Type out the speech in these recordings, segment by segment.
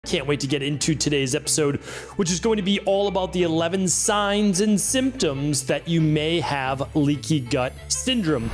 Can't wait to get into today's episode, which is going to be all about the 11 signs and symptoms that you may have leaky gut syndrome.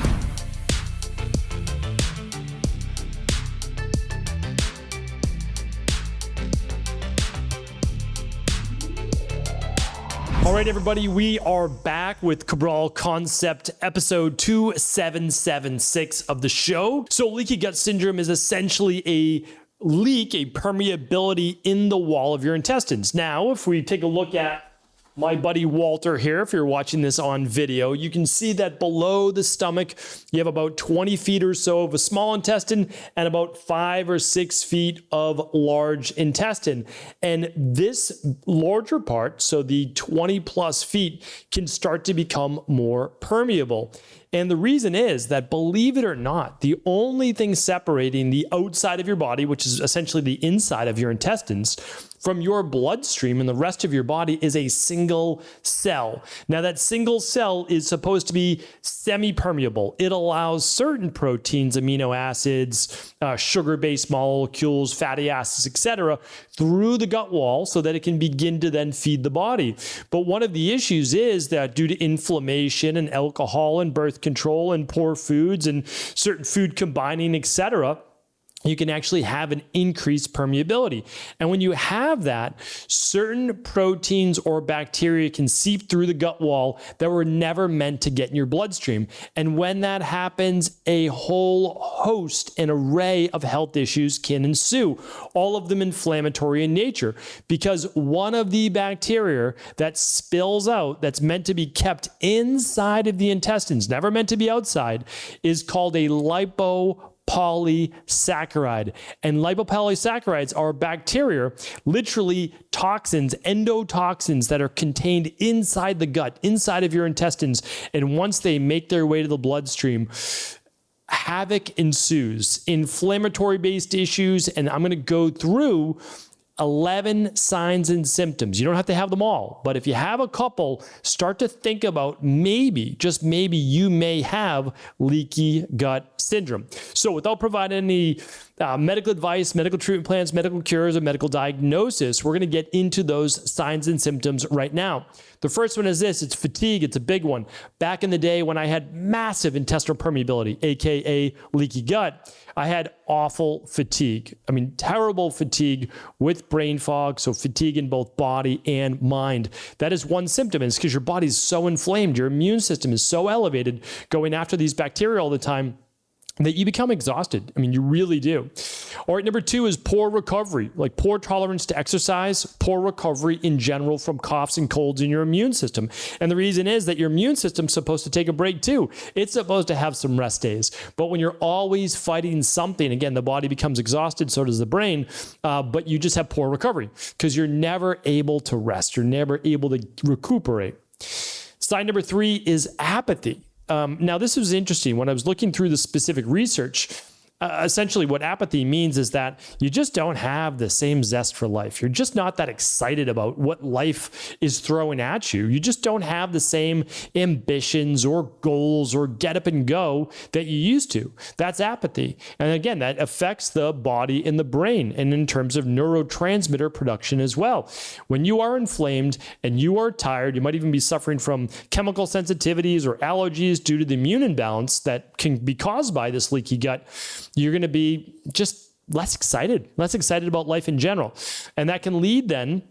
All right, everybody, we are back with Cabral Concept episode 2776 of the show. So leaky gut syndrome is essentially a leak, a permeability in the wall of your intestines. Now, if we take a look at my buddy Walter here, if you're watching this on video, you can see that below the stomach, you have about 20 feet or so of a small intestine and about 5 or 6 feet of large intestine. And this larger part, so the 20 plus feet, can start to become more permeable. And the reason is that, believe it or not, the only thing separating the outside of your body, which is essentially the inside of your intestines, from your bloodstream and the rest of your body is a single cell. Now, that single cell is supposed to be semi-permeable. It allows certain proteins, amino acids, sugar-based molecules, fatty acids, etc., through the gut wall so that it can begin to then feed the body. But one of the issues is that due to inflammation and alcohol and birth control and poor foods and certain food combining, etc., you can actually have an increased permeability. And when you have that, certain proteins or bacteria can seep through the gut wall that were never meant to get in your bloodstream. And when that happens, a whole host, an array of health issues can ensue, all of them inflammatory in nature, because one of the bacteria that spills out, that's meant to be kept inside of the intestines, never meant to be outside, is called a Lipopolysaccharidide. And lipopolysaccharides are bacteria, literally toxins, endotoxins that are contained inside the gut, inside of your intestines. And once they make their way to the bloodstream, havoc ensues, inflammatory based issues. And I'm going to go through 11 signs and symptoms. You don't have to have them all, but if you have a couple, start to think about maybe, just maybe, you may have leaky gut syndrome. So without providing any medical advice, medical treatment plans, medical cures, or medical diagnosis, we're going to get into those signs and symptoms right now. The first one is this: it's fatigue. It's a big one. Back in the day when I had massive intestinal permeability, aka leaky gut, I had awful fatigue. I mean, terrible fatigue with brain fog, so fatigue in both body and mind. That is one symptom, and it's because your body's so inflamed, your immune system is so elevated, going after these bacteria all the time, that you become exhausted. I mean, you really do. All right, number two is poor recovery, like poor tolerance to exercise, poor recovery in general from coughs and colds in your immune system. And the reason is that your immune system's supposed to take a break too. It's supposed to have some rest days. But when you're always fighting something, again, the body becomes exhausted, so does the brain, but you just have poor recovery because you're never able to rest. You're never able to recuperate. Sign number three is apathy. Now, this was interesting. When I was looking through the specific research, essentially what apathy means is that you just don't have the same zest for life. You're just not that excited about what life is throwing at you. You just don't have the same ambitions or goals or get up and go that you used to. That's apathy. And again, that affects the body and the brain, and in terms of neurotransmitter production as well. When you are inflamed and you are tired, you might even be suffering from chemical sensitivities or allergies due to the immune imbalance that can be caused by this leaky gut. You're going to be just less excited about life in general. And that can lead then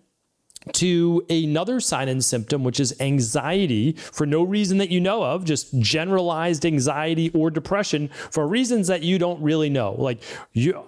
to another sign and symptom, which is anxiety for no reason that you know of, just generalized anxiety or depression for reasons that you don't really know. Like,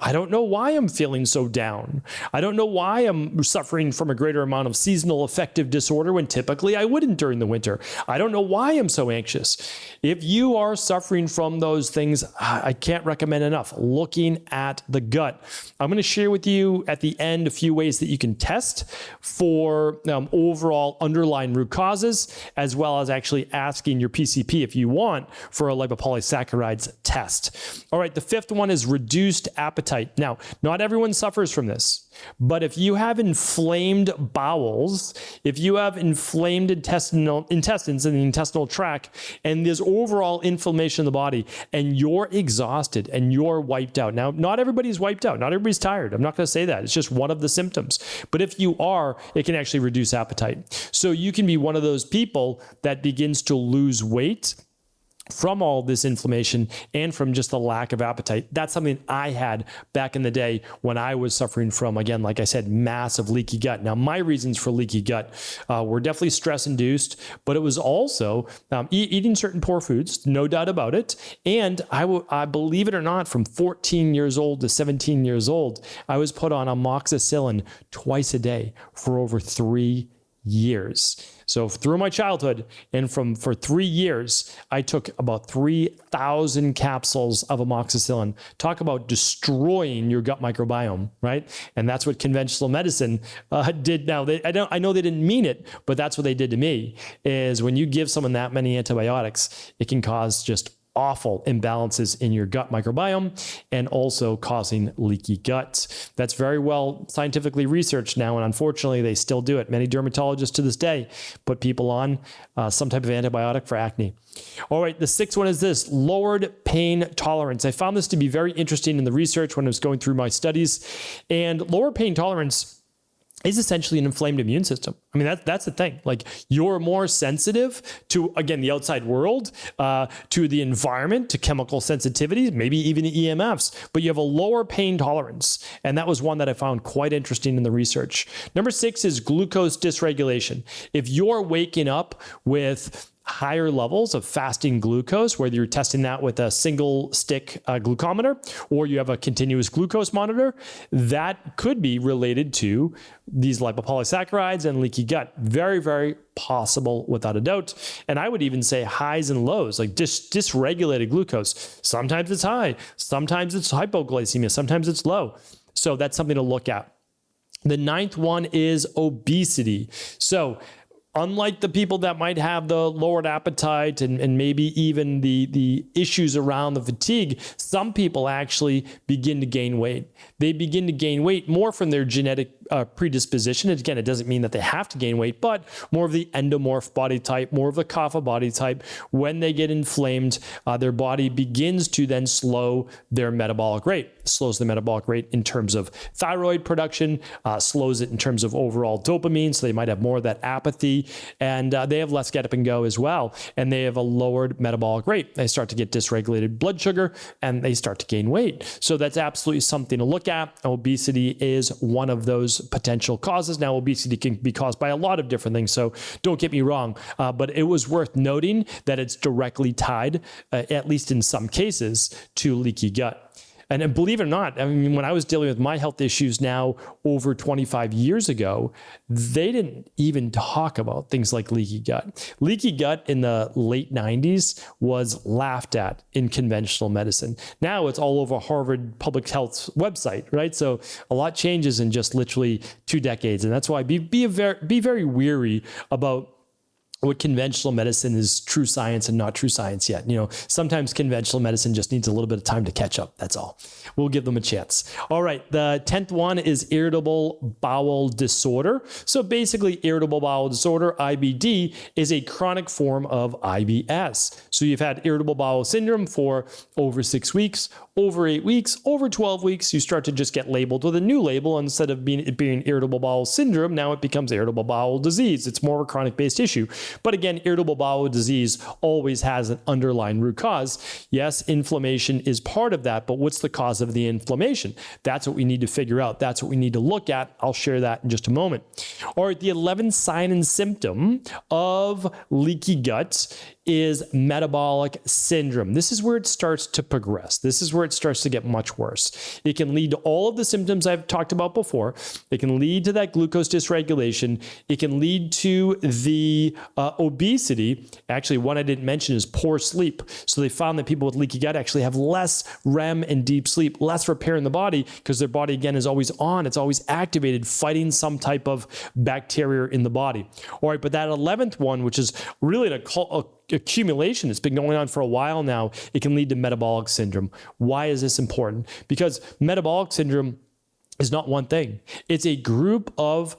I don't know why I'm feeling so down. I don't know why I'm suffering from a greater amount of seasonal affective disorder when typically I wouldn't during the winter. I don't know why I'm so anxious. If you are suffering from those things, I can't recommend enough looking at the gut. I'm going to share with you at the end a few ways that you can test for overall underlying root causes, as well as actually asking your PCP if you want for a lipopolysaccharides test. All right, the fifth one is reduced appetite. Now, not everyone suffers from this. But if you have inflamed bowels, if you have inflamed intestines in the intestinal tract, and there's overall inflammation in the body, and you're exhausted and you're wiped out. Now, not everybody's wiped out. Not everybody's tired. I'm not going to say that. It's just one of the symptoms. But if you are, it can actually reduce appetite. So you can be one of those people that begins to lose weight from all this inflammation and from just the lack of appetite. That's something I had back in the day when I was suffering from, again, like I said, massive leaky gut. Now, my reasons for leaky gut were definitely stress-induced, but it was also eating certain poor foods, no doubt about it. And I believe it or not, from 14 years old to 17 years old, I was put on amoxicillin twice a day for over 3 years. So through my childhood and for 3 years, I took about 3,000 capsules of amoxicillin. Talk about destroying your gut microbiome, right? And that's what conventional medicine did. Now, I know they didn't mean it, but that's what they did to me, is when you give someone that many antibiotics, it can cause just awful imbalances in your gut microbiome and also causing leaky gut. That's very well scientifically researched now, and unfortunately, they still do it. Many dermatologists to this day put people on some type of antibiotic for acne. All right, the sixth one is this: lowered pain tolerance. I found this to be very interesting in the research when I was going through my studies, and lower pain tolerance is essentially an inflamed immune system. I mean, that's the thing. Like, you're more sensitive to, again, the outside world, to the environment, to chemical sensitivities, maybe even EMFs, but you have a lower pain tolerance. And that was one that I found quite interesting in the research. Number 6 is glucose dysregulation. If you're waking up with higher levels of fasting glucose, whether you're testing that with a single stick glucometer or you have a continuous glucose monitor, that could be related to these lipopolysaccharides and leaky gut. Very, very possible without a doubt. And I would even say highs and lows, like dysregulated glucose. Sometimes it's high, sometimes it's hypoglycemia, sometimes it's low. So that's something to look at. The 9th one is obesity. So unlike the people that might have the lowered appetite and maybe even the issues around the fatigue, some people actually begin to gain weight. They begin to gain weight more from their genetic predisposition. And again, it doesn't mean that they have to gain weight, but more of the endomorph body type, more of the kapha body type. When they get inflamed, their body begins to then slow their metabolic rate. Slows the metabolic rate in terms of thyroid production, slows it in terms of overall dopamine, so they might have more of that apathy, and they have less get up and go as well, and they have a lowered metabolic rate. They start to get dysregulated blood sugar, and they start to gain weight. So that's absolutely something to look at. Obesity is one of those potential causes. Now, obesity can be caused by a lot of different things, so don't get me wrong, but it was worth noting that it's directly tied, at least in some cases, to leaky gut. And believe it or not, I mean, when I was dealing with my health issues now over 25 years ago, they didn't even talk about things like leaky gut. Leaky gut in the late 90s was laughed at in conventional medicine. Now it's all over Harvard Public Health's website, right? So a lot changes in just literally 2 decades. And that's why be very weary about what conventional medicine is true science and not true science yet. You know, sometimes conventional medicine just needs a little bit of time to catch up. That's all. We'll give them a chance. All right. The 10th one is irritable bowel disorder. So basically, irritable bowel disorder, IBD, is a chronic form of IBS. So you've had irritable bowel syndrome for over 6 weeks, over 8 weeks, over 12 weeks, you start to just get labeled with a new label. Instead of it being irritable bowel syndrome, now it becomes irritable bowel disease. It's more of a chronic-based issue. But again, irritable bowel disease always has an underlying root cause. Yes, inflammation is part of that, but what's the cause of the inflammation? That's what we need to figure out. That's what we need to look at. I'll share that in just a moment. All right, the 11th sign and symptom of leaky gut is metabolic syndrome. This is where it starts to progress. This is where it starts to get much worse. It can lead to all of the symptoms I've talked about before. It can lead to that glucose dysregulation. It can lead to the obesity. Actually, one I didn't mention is poor sleep. So they found that people with leaky gut actually have less REM and deep sleep, less repair in the body because their body, again, is always on. It's always activated, fighting some type of bacteria in the body. All right, but that 11th one, which is really an accumulation that's been going on for a while now, it can lead to metabolic syndrome. Why is this important? Because metabolic syndrome is not one thing. It's a group of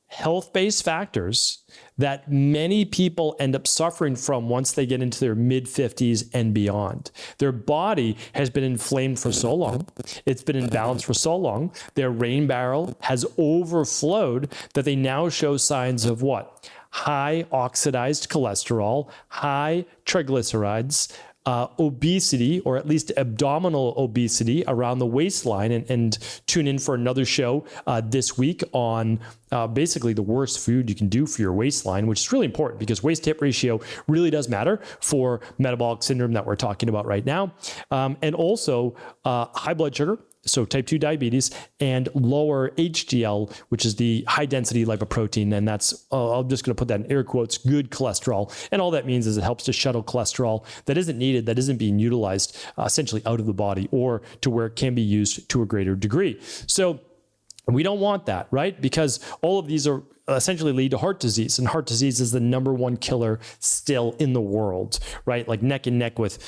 health-based factors that many people end up suffering from once they get into their mid-50s and beyond. Their body has been inflamed for so long, it's been imbalanced for so long, their rain barrel has overflowed that they now show signs of what? High oxidized cholesterol, high triglycerides, obesity, or at least abdominal obesity around the waistline, and tune in for another show this week on basically the worst food you can do for your waistline, which is really important because waist-hip ratio really does matter for metabolic syndrome that we're talking about right now. And also high blood sugar, so type 2 diabetes, and lower HDL, which is the high density lipoprotein. And that's, I'm just going to put that in air quotes, good cholesterol. And all that means is it helps to shuttle cholesterol that isn't needed, that isn't being utilized essentially out of the body or to where it can be used to a greater degree. So we don't want that, right? Because all of these are essentially lead to heart disease, and heart disease is the #1 killer still in the world, right? Like neck and neck with,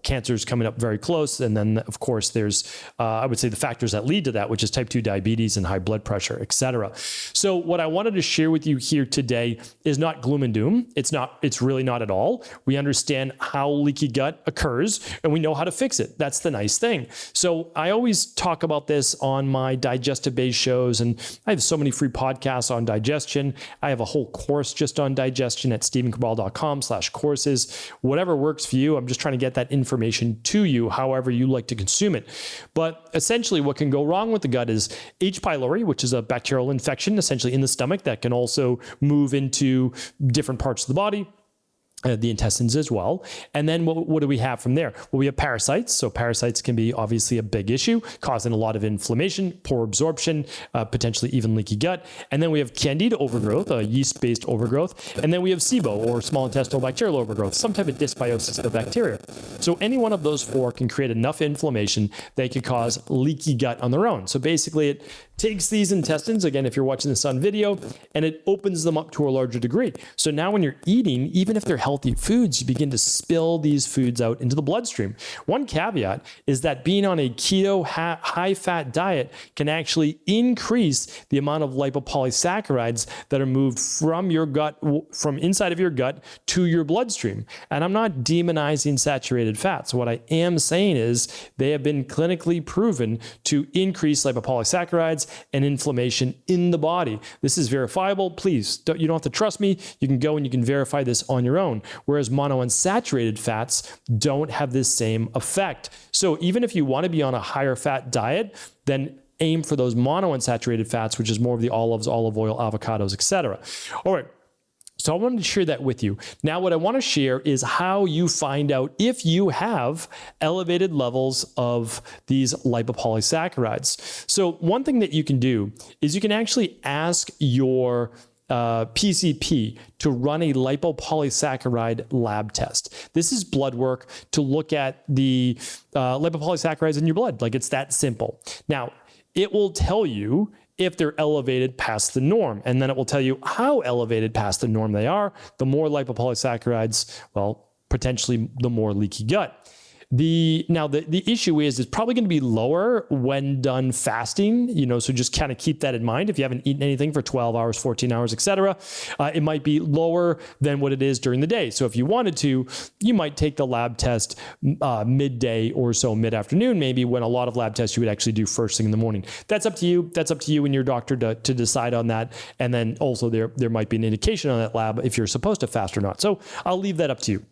cancer's coming up very close. And then of course there's, I would say the factors that lead to that, which is type 2 diabetes and high blood pressure, et cetera. So what I wanted to share with you here today is not gloom and doom. It's really not at all. We understand how leaky gut occurs and we know how to fix it. That's the nice thing. So I always talk about this on my digestive based shows, and I have so many free podcasts on digestion. I have a whole course just on digestion at stephencabral.com/courses. Whatever works for you. I'm just trying to get that information to you, however you like to consume it. But essentially what can go wrong with the gut is H. pylori, which is a bacterial infection essentially in the stomach that can also move into different parts of the body. The intestines as well. And then what do we have from there? Well, we have parasites. So parasites can be obviously a big issue, causing a lot of inflammation, poor absorption, potentially even leaky gut. And then we have candida overgrowth, a yeast-based overgrowth. And then we have SIBO, or small intestinal bacterial overgrowth, some type of dysbiosis of bacteria. So any one of those four can create enough inflammation that it could cause leaky gut on their own. So basically it takes these intestines, again, if you're watching this on video, and it opens them up to a larger degree. So now when you're eating, even if they're healthy foods, you begin to spill these foods out into the bloodstream. One caveat is that being on a keto high-fat diet can actually increase the amount of lipopolysaccharides that are moved from your gut, from inside of your gut to your bloodstream. And I'm not demonizing saturated fats. What I am saying is they have been clinically proven to increase lipopolysaccharides and inflammation in the body. This is verifiable. Please, you don't have to trust me. You can go and you can verify this on your own. Whereas monounsaturated fats don't have this same effect. So even if you want to be on a higher fat diet, then aim for those monounsaturated fats, which is more of the olives, olive oil, avocados, etc. All right. So I wanted to share that with you. Now, what I want to share is how you find out if you have elevated levels of these lipopolysaccharides. So one thing that you can do is you can actually ask your PCP to run a lipopolysaccharide lab test. This is blood work to look at the lipopolysaccharides in your blood. Like, it's that simple. Now, it will tell you if they're elevated past the norm, and then it will tell you how elevated past the norm they are. The more lipopolysaccharides, well, potentially the more leaky gut. The issue is it's probably going to be lower when done fasting, so just kind of keep that in mind. If you haven't eaten anything for 12 hours, 14 hours, etc., it might be lower than what it is during the day. So if you wanted to, you might take the lab test midday or so, mid-afternoon, maybe, when a lot of lab tests you would actually do first thing in the morning. That's up to you. That's up to you and your doctor to decide on that. And then also there might be an indication on that lab if you're supposed to fast or not. So I'll leave that up to you.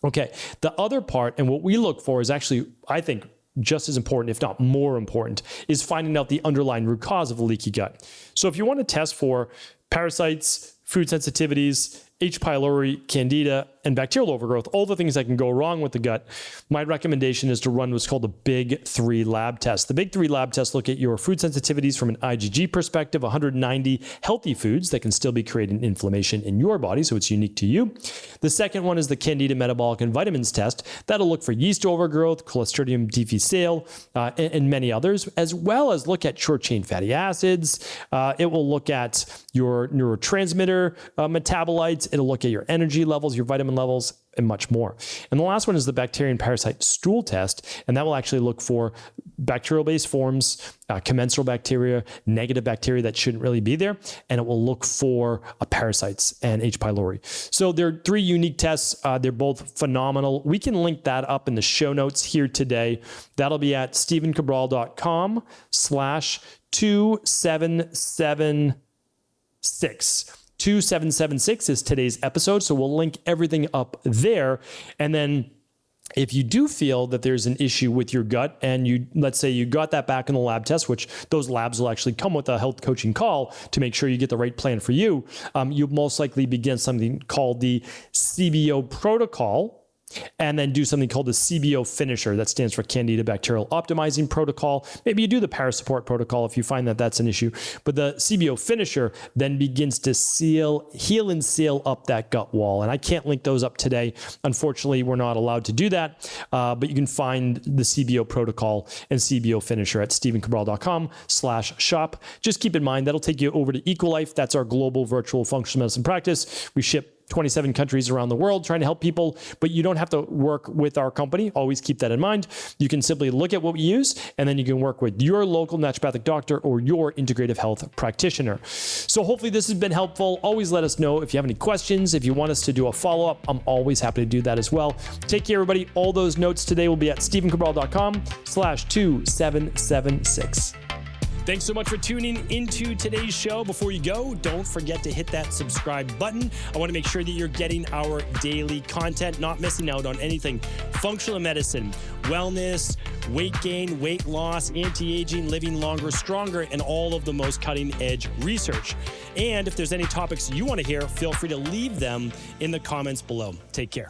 Okay, the other part, and what we look for, is actually, I think, just as important, if not more important, is finding out the underlying root cause of a leaky gut. So if you want to test for parasites, food sensitivities, H. pylori, candida, and bacterial overgrowth, all the things that can go wrong with the gut, my recommendation is to run what's called the Big 3 lab test. The Big 3 lab tests look at your food sensitivities from an IgG perspective, 190 healthy foods that can still be creating inflammation in your body, so it's unique to you. The second one is the Candida Metabolic and Vitamins test. That'll look for yeast overgrowth, Clostridium difficile, and many others, as well as look at short-chain fatty acids. It will look at your neurotransmitter metabolites. It'll look at your energy levels, your vitamin levels, and much more. And the last one is the bacteria and parasite stool test, and that will actually look for bacterial-based forms, commensal bacteria, negative bacteria that shouldn't really be there, and it will look for parasites and H. pylori. So there are 3 unique tests. They're both phenomenal. We can link that up in the show notes here today. That'll be at stephencabral.com/2776. 2776 is today's episode, so we'll link everything up there. And then if you do feel that there's an issue with your gut and let's say you got that back in the lab test, which those labs will actually come with a health coaching call to make sure you get the right plan for you, you'll most likely begin something called the CBO protocol, and then do something called the CBO finisher. That stands for Candida Bacterial Optimizing Protocol. Maybe you do the Parasupport Protocol if you find that that's an issue. But the CBO finisher then begins to heal and seal up that gut wall. And I can't link those up today. Unfortunately, we're not allowed to do that. But you can find the CBO protocol and CBO finisher at stephencabral.com/shop. Just keep in mind, that'll take you over to Equilife. That's our global virtual functional medicine practice. We ship 27 countries around the world trying to help people, but you don't have to work with our company. Always keep that in mind. You can simply look at what we use, and then you can work with your local naturopathic doctor or your integrative health practitioner. So hopefully this has been helpful. Always let us know if you have any questions. If you want us to do a follow-up, I'm always happy to do that as well. Take care, everybody. All those notes today will be at stephencabral.com/2776. Thanks so much for tuning into today's show. Before you go, don't forget to hit that subscribe button. I want to make sure that you're getting our daily content, not missing out on anything. Functional medicine, wellness, weight gain, weight loss, anti-aging, living longer, stronger, and all of the most cutting-edge research. And if there's any topics you want to hear, feel free to leave them in the comments below. Take care.